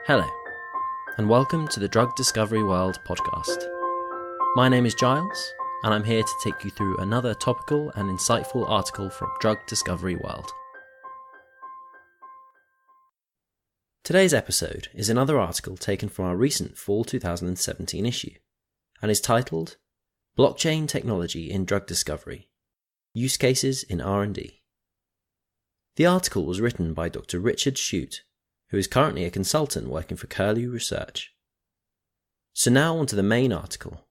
Hello, and welcome to the Drug Discovery World podcast. My name is Giles, and I'm here to take you through another topical and insightful article from Drug Discovery World. Today's episode is another article taken from our recent fall 2017 issue, and is titled Blockchain Technology in Drug Discovery, Use Cases in R&D. The article was written by Dr. Richard Shute, who is currently a consultant working for Curlew Research. So now onto the main article.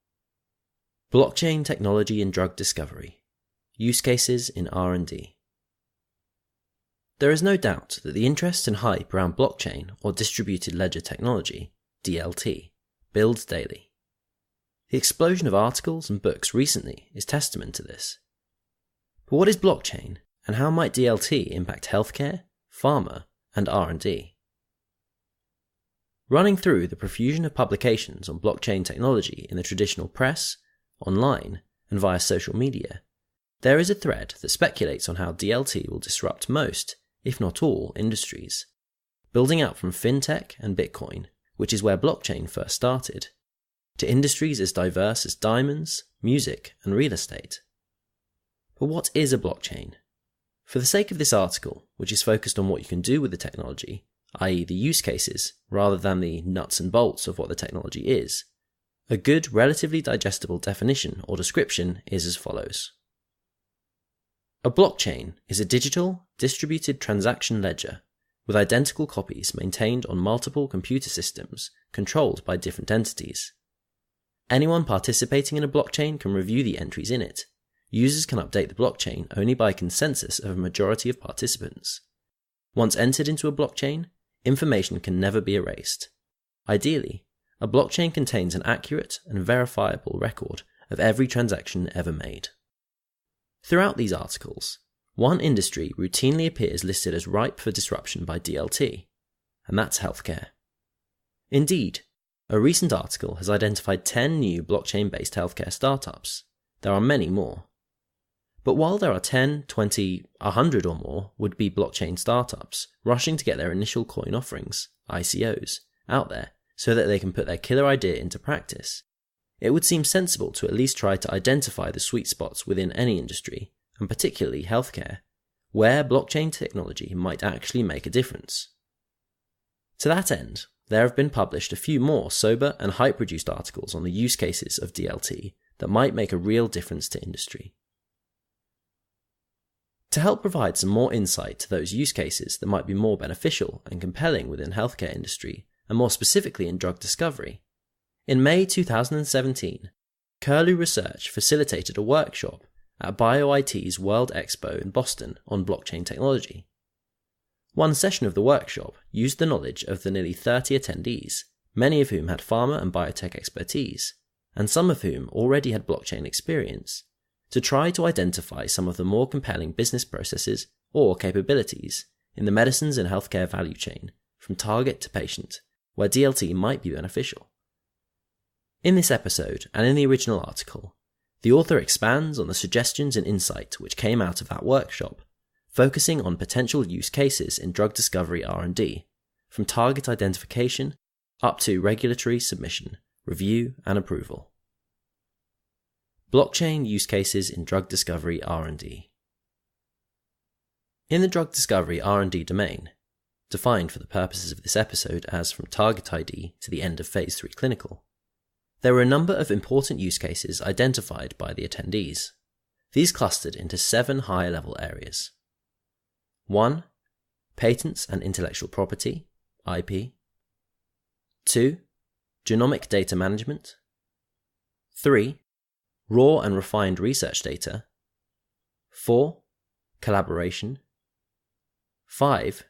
Blockchain Technology in Drug Discovery, Use Cases in R&D. There is no doubt that the interest and hype around blockchain or distributed ledger technology, DLT, builds daily. The explosion of articles and books recently is testament to this. But what is blockchain, and how might DLT impact healthcare, pharma, and R&D? Running through the profusion of publications on blockchain technology in the traditional press, online, and via social media, there is a thread that speculates on how DLT will disrupt most, if not all, industries, building out from fintech and Bitcoin, which is where blockchain first started, to industries as diverse as diamonds, music, and real estate. But what is a blockchain? For the sake of this article, which is focused on what you can do with the technology, i.e. the use cases, rather than the nuts and bolts of what the technology is, a good, relatively digestible definition or description is as follows. A blockchain is a digital, distributed transaction ledger with identical copies maintained on multiple computer systems controlled by different entities. Anyone participating in a blockchain can review the entries in it. Users can update the blockchain only by consensus of a majority of participants. Once entered into a blockchain, information can never be erased. Ideally, a blockchain contains an accurate and verifiable record of every transaction ever made. Throughout these articles, one industry routinely appears listed as ripe for disruption by DLT, and that's healthcare. Indeed, a recent article has identified 10 new blockchain-based healthcare startups. There are many more. But while there are 10, 20, 100 or more would-be blockchain startups rushing to get their initial coin offerings, ICOs, out there so that they can put their killer idea into practice, it would seem sensible to at least try to identify the sweet spots within any industry, and particularly healthcare, where blockchain technology might actually make a difference. To that end, there have been published a few more sober and hype-produced articles on the use cases of DLT that might make a real difference to industry. To help provide some more insight to those use cases that might be more beneficial and compelling within the healthcare industry, and more specifically in drug discovery, in May 2017, Curlew Research facilitated a workshop at BioIT's World Expo in Boston on blockchain technology. One session of the workshop used the knowledge of the nearly 30 attendees, many of whom had pharma and biotech expertise, and some of whom already had blockchain experience, to try to identify some of the more compelling business processes or capabilities in the medicines and healthcare value chain, from target to patient, where DLT might be beneficial. In this episode, and in the original article, the author expands on the suggestions and insight which came out of that workshop, focusing on potential use cases in drug discovery R&D, from target identification up to regulatory submission, review and approval. Blockchain use cases in drug discovery R&D. In the drug discovery R&D domain, defined for the purposes of this episode as from target ID to the end of phase 3 clinical, there were a number of important use cases identified by the attendees. These clustered into 7 higher-level areas. 1. Patents and intellectual property, IP. 2. Genomic data management. 3. Raw and refined research data. 4. Collaboration. 5.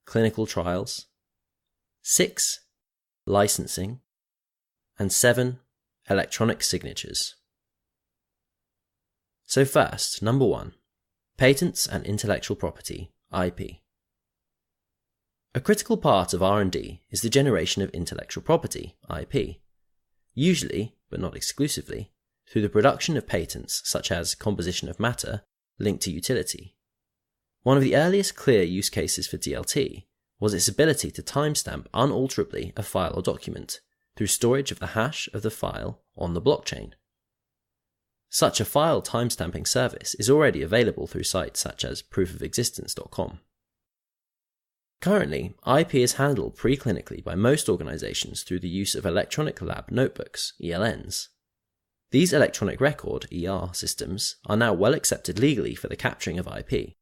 Clinical trials. 6. Licensing. And 7. Electronic signatures. So first, number 1. Patents and intellectual property, IP. A critical part of R&D is the generation of intellectual property, IP, usually, but not exclusively, through the production of patents such as composition of matter linked to utility. One of the earliest clear use cases for DLT was its ability to timestamp unalterably a file or document through storage of the hash of the file on the blockchain. Such a file timestamping service is already available through sites such as proofofexistence.com. Currently, IP is handled preclinically by most organizations through the use of electronic lab notebooks, ELNs. These electronic record, ER, systems are now well accepted legally for the capturing of IP,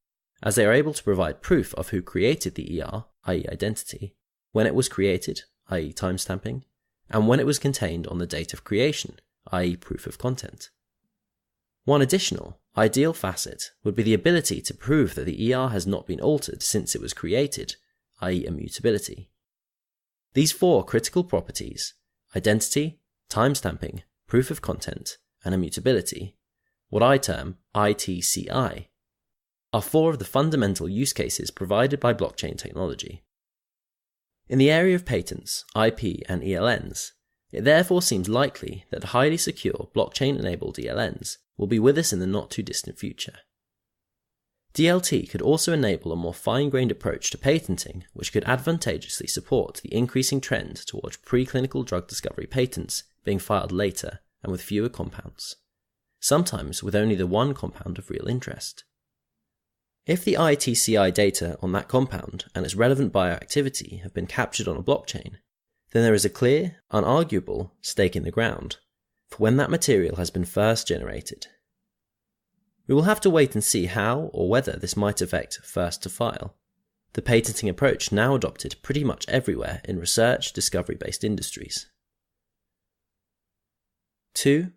as they are able to provide proof of who created the ER, i.e. identity, when it was created, i.e. timestamping, and when it was contained on the date of creation, i.e. proof of content. One additional, ideal facet would be the ability to prove that the ER has not been altered since it was created, i.e. immutability. These four critical properties, identity, timestamping, proof of content, and immutability, what I term ITCI, are four of the fundamental use cases provided by blockchain technology. In the area of patents, IP, and ELNs, it therefore seems likely that highly secure blockchain-enabled ELNs will be with us in the not-too-distant future. DLT could also enable a more fine-grained approach to patenting, which could advantageously support the increasing trend towards preclinical drug discovery patents being filed later and with fewer compounds, sometimes with only the one compound of real interest. If the ITCI data on that compound and its relevant bioactivity have been captured on a blockchain, then there is a clear, unarguable stake in the ground for when that material has been first generated. We will have to wait and see how or whether this might affect first to file, the patenting approach now adopted pretty much everywhere in research discovery-based industries. 2.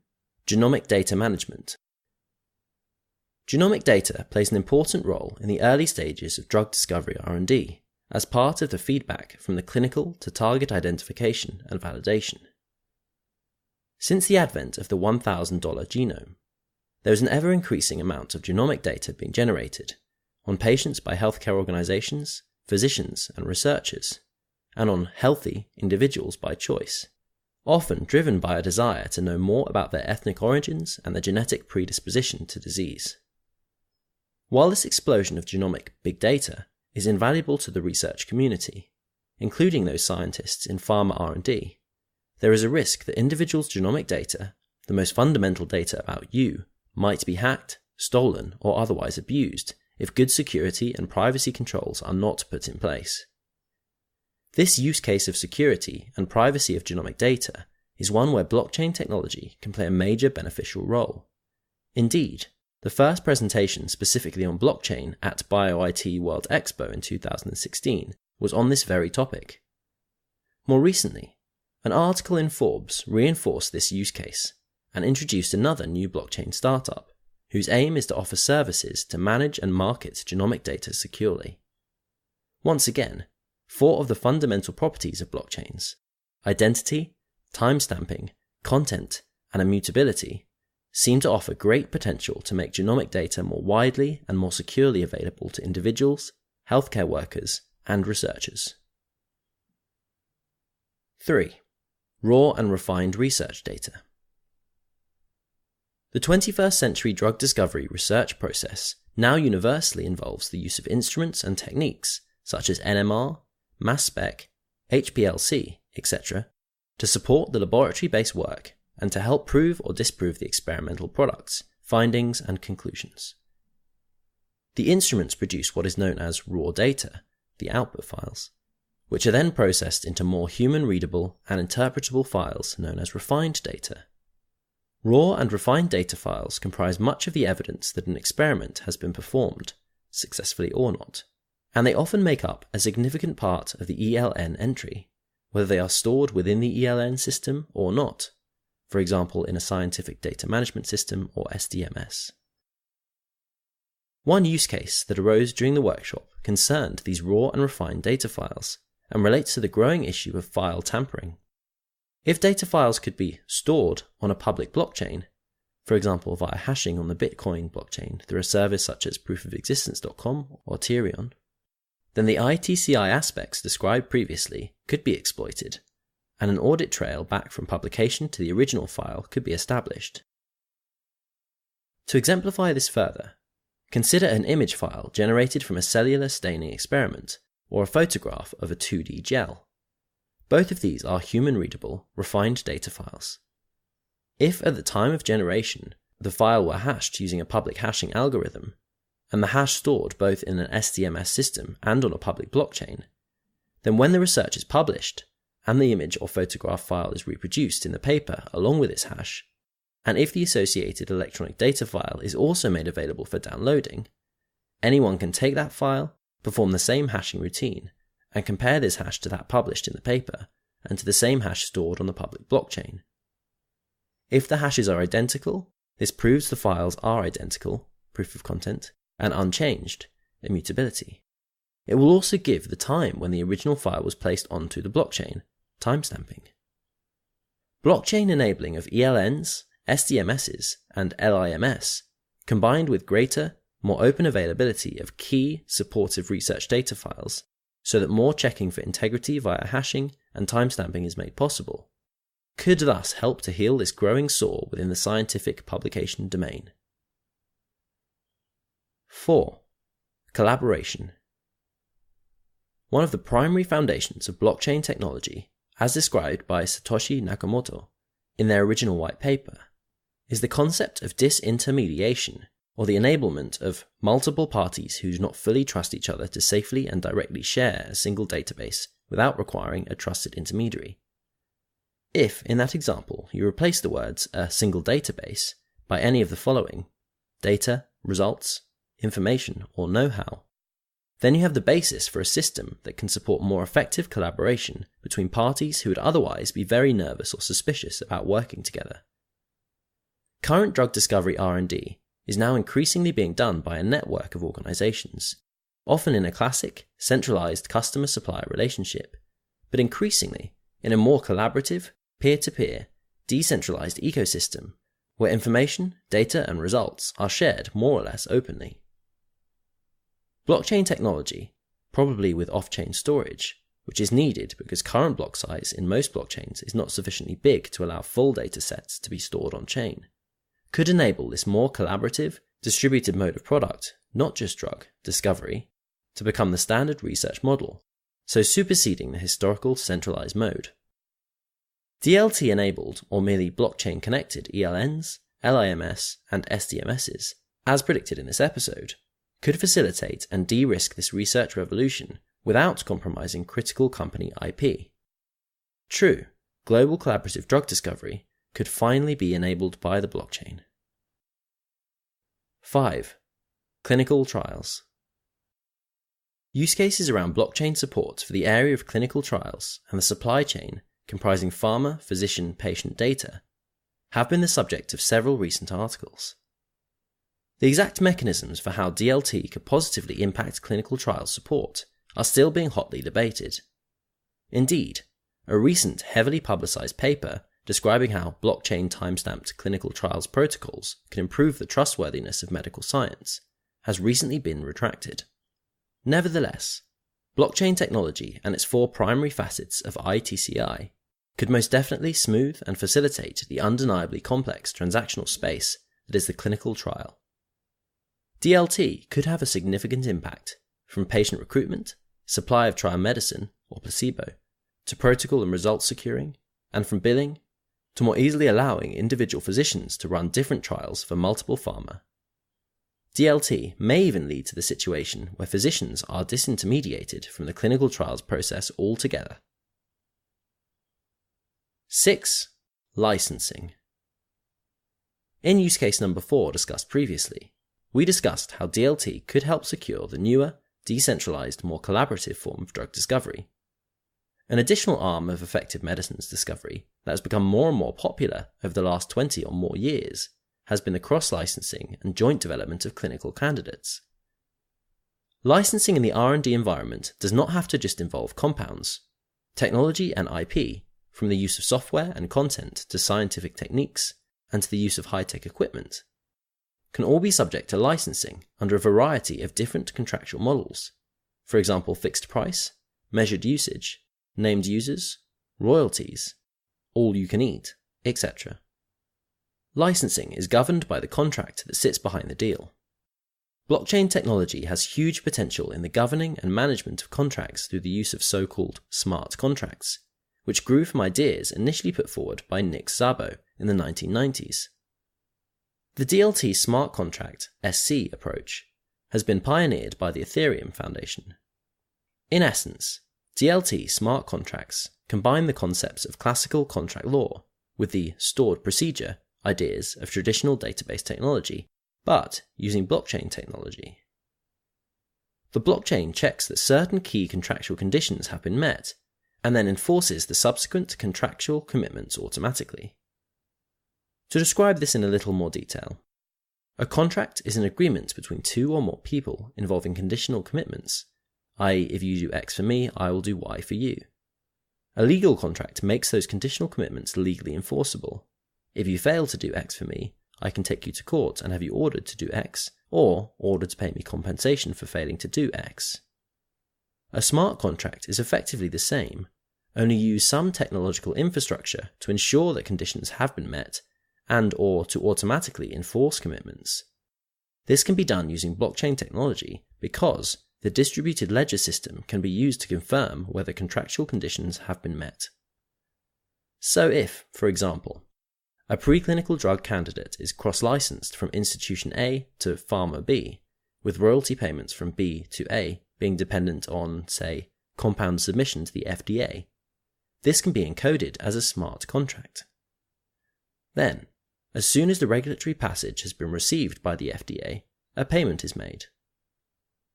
Genomic data management. Genomic data plays an important role in the early stages of drug discovery R&D as part of the feedback from the clinical to target identification and validation. Since the advent of the $1,000 genome, there is an ever-increasing amount of genomic data being generated on patients by healthcare organizations, physicians, and researchers, and on healthy individuals by choice, often driven by a desire to know more about their ethnic origins and their genetic predisposition to disease. While this explosion of genomic big data is invaluable to the research community, including those scientists in pharma R&D, there is a risk that individuals' genomic data, the most fundamental data about you, might be hacked, stolen, or otherwise abused if good security and privacy controls are not put in place. This use case of security and privacy of genomic data is one where blockchain technology can play a major beneficial role. Indeed, the first presentation specifically on blockchain at BioIT World Expo in 2016 was on this very topic. More recently, an article in Forbes reinforced this use case and introduced another new blockchain startup, whose aim is to offer services to manage and market genomic data securely. Once again, four of the fundamental properties of blockchains, identity, timestamping, content, and immutability, seem to offer great potential to make genomic data more widely and more securely available to individuals, healthcare workers, and researchers. 3. Raw and refined research data. The 21st century drug discovery research process now universally involves the use of instruments and techniques such as NMR, mass spec, HPLC, etc., to support the laboratory-based work and to help prove or disprove the experimental products, findings, and conclusions. The instruments produce what is known as raw data, the output files, which are then processed into more human-readable and interpretable files known as refined data. Raw and refined data files comprise much of the evidence that an experiment has been performed, successfully or not, and they often make up a significant part of the ELN entry, whether they are stored within the ELN system or not, for example in a scientific data management system or SDMS. One use case that arose during the workshop concerned these raw and refined data files and relates to the growing issue of file tampering. If data files could be stored on a public blockchain, for example via hashing on the Bitcoin blockchain through a service such as proofofexistence.com or Ethereum, then the ITCI aspects described previously could be exploited, and an audit trail back from publication to the original file could be established. To exemplify this further, consider an image file generated from a cellular staining experiment or a photograph of a 2D gel. Both of these are human-readable, refined data files. If at the time of generation the file were hashed using a public hashing algorithm, and the hash stored both in an SDMS system and on a public blockchain, then when the research is published, and the image or photograph file is reproduced in the paper along with its hash, and if the associated electronic data file is also made available for downloading, anyone can take that file, perform the same hashing routine, and compare this hash to that published in the paper, and to the same hash stored on the public blockchain. If the hashes are identical, this proves the files are identical, proof of content, and unchanged, immutability. It will also give the time when the original file was placed onto the blockchain, timestamping. Blockchain enabling of ELNs, SDMSs, and LIMS, combined with greater, more open availability of key supportive research data files, so that more checking for integrity via hashing and timestamping is made possible, could thus help to heal this growing sore within the scientific publication domain. 4. Collaboration. One of the primary foundations of blockchain technology, as described by Satoshi Nakamoto in their original white paper, is the concept of disintermediation, or the enablement of multiple parties who do not fully trust each other to safely and directly share a single database without requiring a trusted intermediary. If, in that example, you replace the words "a single database" by any of the following: data, results, information, or know-how, then you have the basis for a system that can support more effective collaboration between parties who would otherwise be very nervous or suspicious about working together. Current drug discovery R&D is now increasingly being done by a network of organizations, often in a classic, centralized customer-supplier relationship, but increasingly in a more collaborative, peer-to-peer, decentralized ecosystem where information, data, and results are shared more or less openly. Blockchain technology, probably with off-chain storage, which is needed because current block size in most blockchains is not sufficiently big to allow full data sets to be stored on-chain, could enable this more collaborative, distributed mode of product, not just drug, discovery, to become the standard research model, so superseding the historical centralized mode. DLT-enabled or merely blockchain-connected ELNs, LIMS, and SDMSs, as predicted in this episode, could facilitate and de-risk this research revolution without compromising critical company IP. True, global collaborative drug discovery could finally be enabled by the blockchain. 5. Clinical trials. Use cases around blockchain support for the area of clinical trials and the supply chain comprising pharma, physician, patient data have been the subject of several recent articles. The exact mechanisms for how DLT could positively impact clinical trial support are still being hotly debated. Indeed, a recent heavily publicized paper describing how blockchain timestamped clinical trials protocols can improve the trustworthiness of medical science has recently been retracted. Nevertheless, blockchain technology and its 4 primary facets of ITCI could most definitely smooth and facilitate the undeniably complex transactional space that is the clinical trial. DLT could have a significant impact, from patient recruitment, supply of trial medicine, or placebo, to protocol and results securing, and from billing, to more easily allowing individual physicians to run different trials for multiple pharma. DLT may even lead to the situation where physicians are disintermediated from the clinical trials process altogether. 6. Licensing. In use case number 4 discussed previously, we discussed how DLT could help secure the newer, decentralized, more collaborative form of drug discovery. An additional arm of effective medicines discovery that has become more and more popular over the last 20 or more years has been the cross-licensing and joint development of clinical candidates. Licensing in the R&D environment does not have to just involve compounds. Technology and IP, from the use of software and content to scientific techniques and to the use of high-tech equipment, can all be subject to licensing under a variety of different contractual models, for example fixed price, measured usage, named users, royalties, all you can eat, etc. Licensing is governed by the contract that sits behind the deal. Blockchain technology has huge potential in the governing and management of contracts through the use of so-called smart contracts, which grew from ideas initially put forward by Nick Szabo in the 1990s. The DLT smart contract (SC) approach has been pioneered by the Ethereum Foundation. In essence, DLT smart contracts combine the concepts of classical contract law with the stored procedure ideas of traditional database technology, but using blockchain technology. The blockchain checks that certain key contractual conditions have been met, and then enforces the subsequent contractual commitments automatically. To describe this in a little more detail, a contract is an agreement between two or more people involving conditional commitments, i.e., if you do X for me, I will do Y for you. A legal contract makes those conditional commitments legally enforceable. If you fail to do X for me, I can take you to court and have you ordered to do X, or ordered to pay me compensation for failing to do X. A smart contract is effectively the same, only use some technological infrastructure to ensure that conditions have been met and or to automatically enforce commitments. This can be done using blockchain technology because the distributed ledger system can be used to confirm whether contractual conditions have been met. So if, for example, a preclinical drug candidate is cross-licensed from institution A to Pharma B, with royalty payments from B to A being dependent on, say, compound submission to the FDA, this can be encoded as a smart contract. Then, as soon as the regulatory passage has been received by the FDA, a payment is made.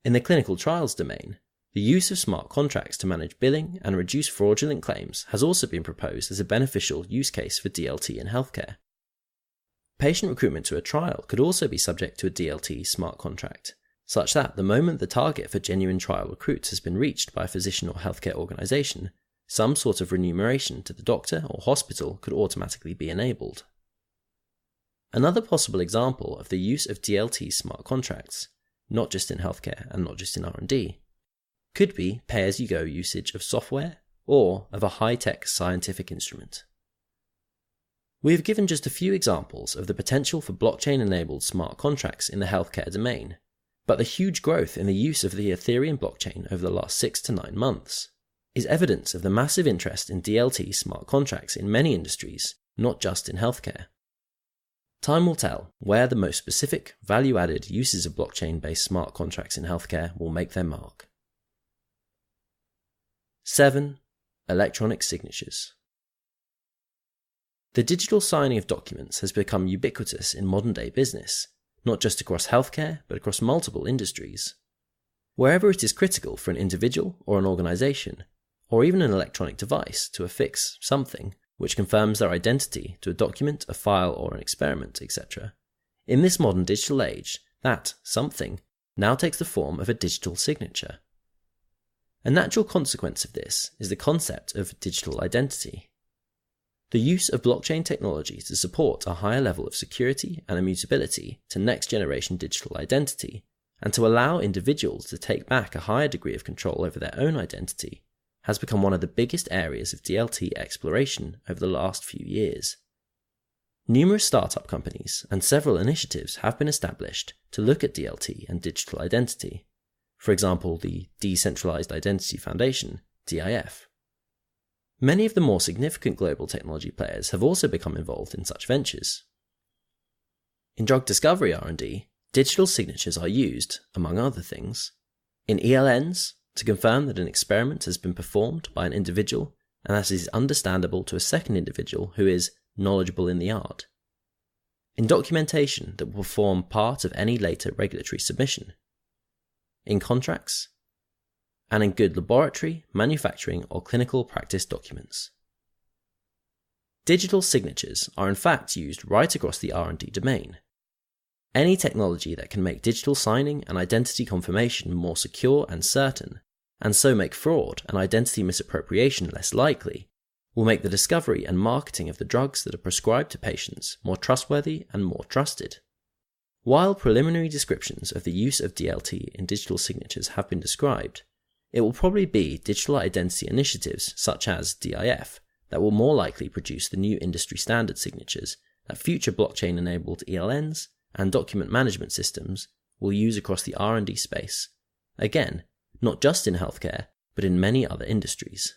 In the clinical trials domain, the use of smart contracts to manage billing and reduce fraudulent claims has also been proposed as a beneficial use case for DLT in healthcare. Patient recruitment to a trial could also be subject to a DLT smart contract, such that the moment the target for genuine trial recruits has been reached by a physician or healthcare organisation, some sort of remuneration to the doctor or hospital could automatically be enabled. Another possible example of the use of DLT smart contracts, not just in healthcare and not just in R&D, could be pay-as-you-go usage of software or of a high-tech scientific instrument. We have given just a few examples of the potential for blockchain-enabled smart contracts in the healthcare domain, but the huge growth in the use of the Ethereum blockchain over the last 6 to 9 months is evidence of the massive interest in DLT smart contracts in many industries, not just in healthcare. Time will tell where the most specific, value-added uses of blockchain-based smart contracts in healthcare will make their mark. 7. Electronic signatures. The digital signing of documents has become ubiquitous in modern-day business, not just across healthcare, but across multiple industries. Wherever it is critical for an individual or an organisation, or even an electronic device to affix something which confirms their identity to a document, a file, or an experiment, etc., in this modern digital age, that something now takes the form of a digital signature. A natural consequence of this is the concept of digital identity. The use of blockchain technology to support a higher level of security and immutability to next-generation digital identity, and to allow individuals to take back a higher degree of control over their own identity, has become one of the biggest areas of DLT exploration over the last few years. Numerous startup companies and several initiatives have been established to look at DLT and digital identity. For example, the Decentralized Identity Foundation, DIF. Many of the more significant global technology players have also become involved in such ventures. In drug discovery R&D, digital signatures are used, among other things, in ELNs to confirm that an experiment has been performed by an individual and that it is understandable to a second individual who is knowledgeable in the art, in documentation that will form part of any later regulatory submission, in contracts, and in good laboratory, manufacturing, or clinical practice documents. Digital signatures are in fact used right across the R&D domain. Any technology that can make digital signing and identity confirmation more secure and certain, and so make fraud and identity misappropriation less likely, will make the discovery and marketing of the drugs that are prescribed to patients more trustworthy and more trusted. While preliminary descriptions of the use of DLT in digital signatures have been described, it will probably be digital identity initiatives such as DIF that will more likely produce the new industry standard signatures that future blockchain-enabled ELNs and document management systems will use across the R&D space. Again, not just in healthcare, but in many other industries.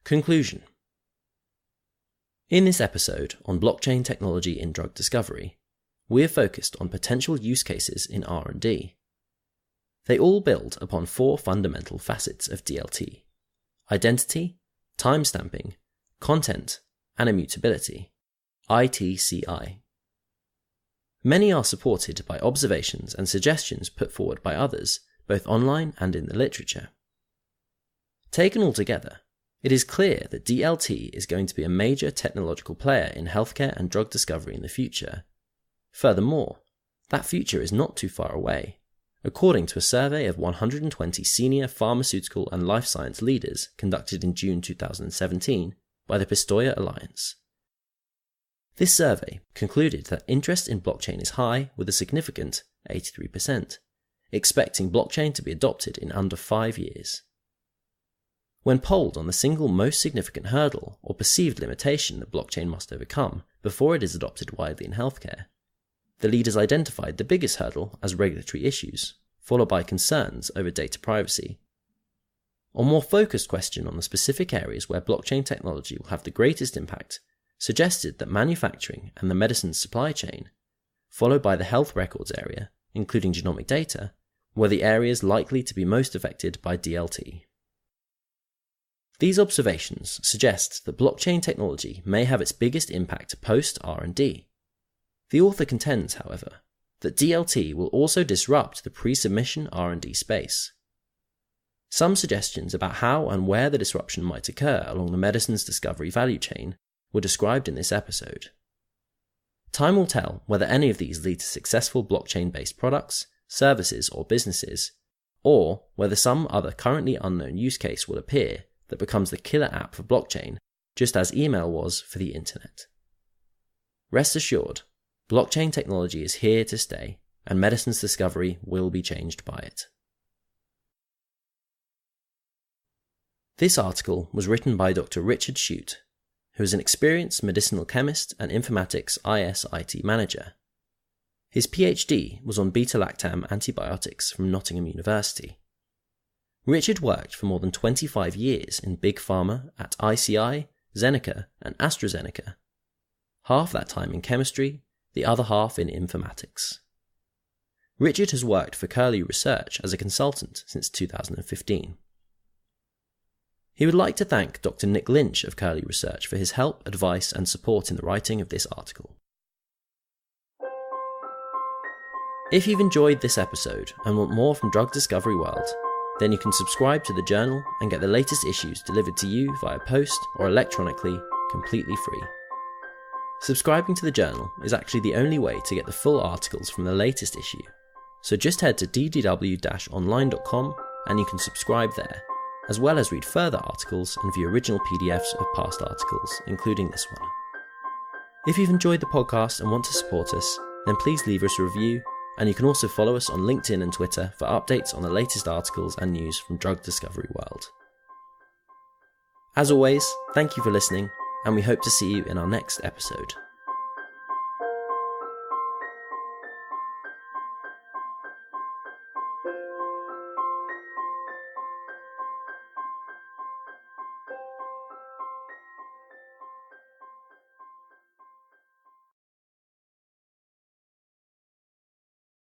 Conclusion. In this episode on blockchain technology in drug discovery, we have focused on potential use cases in R&D. They all build upon four fundamental facets of DLT: identity, timestamping, content, and immutability, ITCI. Many are supported by observations and suggestions put forward by others, both online and in the literature. Taken all together, it is clear that DLT is going to be a major technological player in healthcare and drug discovery in the future. Furthermore, that future is not too far away, according to a survey of 120 senior pharmaceutical and life science leaders conducted in June 2017 by the Pistoia Alliance. This survey concluded that interest in blockchain is high, with a significant 83%, expecting blockchain to be adopted in under 5 years. When polled on the single most significant hurdle or perceived limitation that blockchain must overcome before it is adopted widely in healthcare, the leaders identified the biggest hurdle as regulatory issues, followed by concerns over data privacy. A more focused question on the specific areas where blockchain technology will have the greatest impact suggested that manufacturing and the medicine supply chain, followed by the health records area, including genomic data, were the areas likely to be most affected by DLT. These observations suggest that blockchain technology may have its biggest impact post-R&D. The author contends, however, that DLT will also disrupt the pre-submission R&D space. Some suggestions about how and where the disruption might occur along the medicine's discovery value chain were described in this episode. Time will tell whether any of these lead to successful blockchain-based products, services, or businesses, or whether some other currently unknown use case will appear that becomes the killer app for blockchain, just as email was for the internet. Rest assured, blockchain technology is here to stay, and medicine's discovery will be changed by it. This article was written by Dr. Richard Shute, who is an experienced medicinal chemist and informatics IS/IT manager. His PhD was on beta-lactam antibiotics from Nottingham University. Richard worked for more than 25 years in big pharma at ICI, Zeneca, and AstraZeneca. Half that time in chemistry, the other half in informatics. Richard has worked for Curlew Research as a consultant since 2015. He would like to thank Dr. Nick Lynch of Curlew Research for his help, advice, and support in the writing of this article. If you've enjoyed this episode and want more from Drug Discovery World, then you can subscribe to the journal and get the latest issues delivered to you via post or electronically, completely free. Subscribing to the journal is actually the only way to get the full articles from the latest issue, so just head to ddw-online.com and you can subscribe there, as well as read further articles and view original PDFs of past articles, including this one. If you've enjoyed the podcast and want to support us, then please leave us a review, and you can also follow us on LinkedIn and Twitter for updates on the latest articles and news from Drug Discovery World. As always, thank you for listening, and we hope to see you in our next episode.